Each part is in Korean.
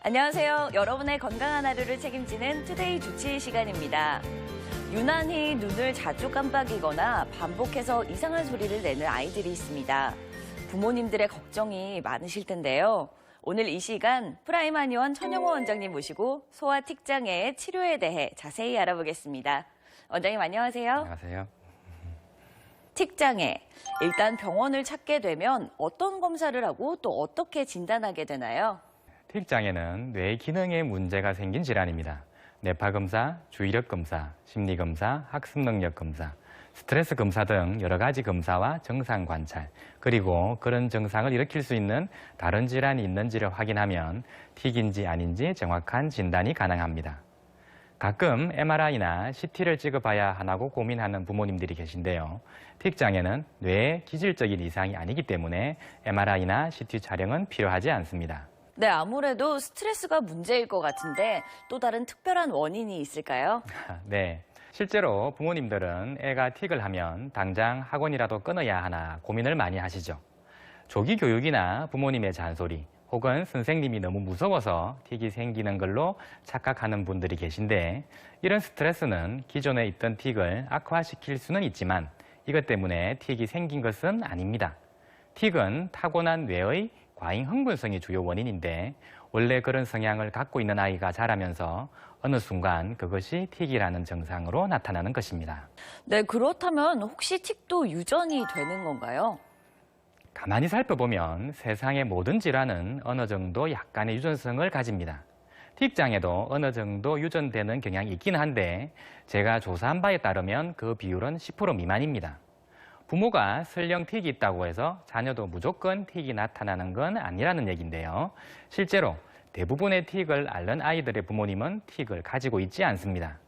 안녕하세요. 여러분의 건강한 하루를 책임지는 투데이 주치의 시간입니다. 유난히 눈을 자주 깜빡이거나 반복해서 이상한 소리를 내는 아이들이 있습니다. 부모님들의 걱정이 많으실 텐데요. 오늘 이 시간 프라임 한의원 천영호 원장님 모시고 소아 틱장애의 치료에 대해 자세히 알아보겠습니다. 원장님 안녕하세요. 안녕하세요. 틱장애, 일단 병원을 찾게 되면 어떤 검사를 하고 또 어떻게 진단하게 되나요? 틱장애는 뇌 기능에 문제가 생긴 질환입니다. 뇌파검사, 주의력검사, 심리검사, 학습능력검사, 스트레스 검사 등 여러 가지 검사와 증상 관찰, 그리고 그런 증상을 일으킬 수 있는 다른 질환이 있는지를 확인하면 틱인지 아닌지 정확한 진단이 가능합니다. 가끔 MRI나 CT를 찍어봐야 하나고 고민하는 부모님들이 계신데요. 틱장애는 뇌에 기질적인 이상이 아니기 때문에 MRI나 CT 촬영은 필요하지 않습니다. 네, 아무래도 스트레스가 문제일 것 같은데 또 다른 특별한 원인이 있을까요? 네, 실제로 부모님들은 애가 틱을 하면 당장 학원이라도 끊어야 하나 고민을 많이 하시죠. 조기 교육이나 부모님의 잔소리, 혹은 선생님이 너무 무서워서 틱이 생기는 걸로 착각하는 분들이 계신데, 이런 스트레스는 기존에 있던 틱을 악화시킬 수는 있지만 이것 때문에 틱이 생긴 것은 아닙니다. 틱은 타고난 뇌의 과잉 흥분성이 주요 원인인데, 원래 그런 성향을 갖고 있는 아이가 자라면서 어느 순간 그것이 틱이라는 증상으로 나타나는 것입니다. 네, 그렇다면 혹시 틱도 유전이 되는 건가요? 가만히 살펴보면 세상의 모든 질환은 어느 정도 약간의 유전성을 가집니다. 틱장애도 어느 정도 유전되는 경향이 있긴 한데, 제가 조사한 바에 따르면 그 비율은 10% 미만입니다. 부모가 설령 틱이 있다고 해서 자녀도 무조건 틱이 나타나는 건 아니라는 얘기인데요. 실제로 대부분의 틱을 앓는 아이들의 부모님은 틱을 가지고 있지 않습니다.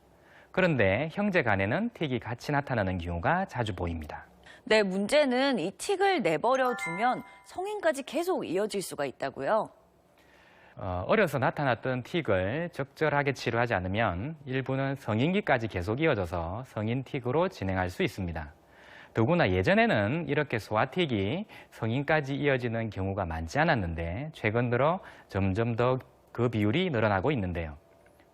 그런데 형제 간에는 틱이 같이 나타나는 경우가 자주 보입니다. 네, 문제는 이 틱을 내버려 두면 성인까지 계속 이어질 수가 있다고요? 어려서 나타났던 틱을 적절하게 치료하지 않으면 일부는 성인기까지 계속 이어져서 성인 틱으로 진행할 수 있습니다. 더구나 예전에는 이렇게 소아틱이 성인까지 이어지는 경우가 많지 않았는데, 최근 들어 점점 더 그 비율이 늘어나고 있는데요.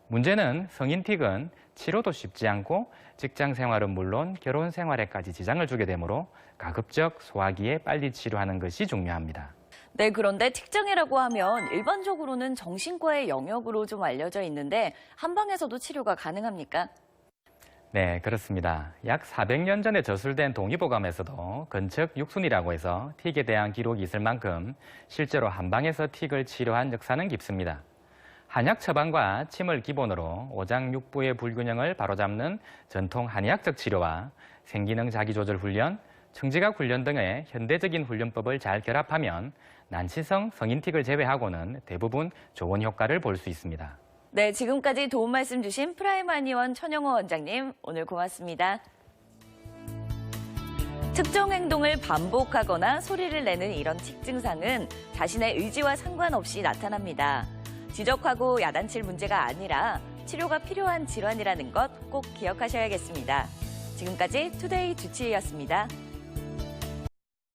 문제는 성인 틱은 치료도 쉽지 않고 직장 생활은 물론 결혼 생활에까지 지장을 주게 되므로 가급적 소화기에 빨리 치료하는 것이 중요합니다. 네, 그런데 틱장애라고 하면 일반적으로는 정신과의 영역으로 좀 알려져 있는데 한방에서도 치료가 가능합니까? 네, 그렇습니다. 약 400년 전에 저술된 동의보감에서도 건척 육순이라고 해서 틱에 대한 기록이 있을 만큼 실제로 한방에서 틱을 치료한 역사는 깊습니다. 한약 처방과 침을 기본으로 오장육부의 불균형을 바로잡는 전통 한의학적 치료와 생기능 자기조절 훈련, 청지각 훈련 등의 현대적인 훈련법을 잘 결합하면 난치성 성인 틱을 제외하고는 대부분 좋은 효과를 볼 수 있습니다. 네, 지금까지 도움 말씀 주신 프라임 한의원 천영호 원장님, 오늘 고맙습니다. 특정 행동을 반복하거나 소리를 내는 이런 틱 증상은 자신의 의지와 상관없이 나타납니다. 지적하고 야단칠 문제가 아니라 치료가 필요한 질환이라는 것 꼭 기억하셔야겠습니다. 지금까지 투데이 주치의였습니다.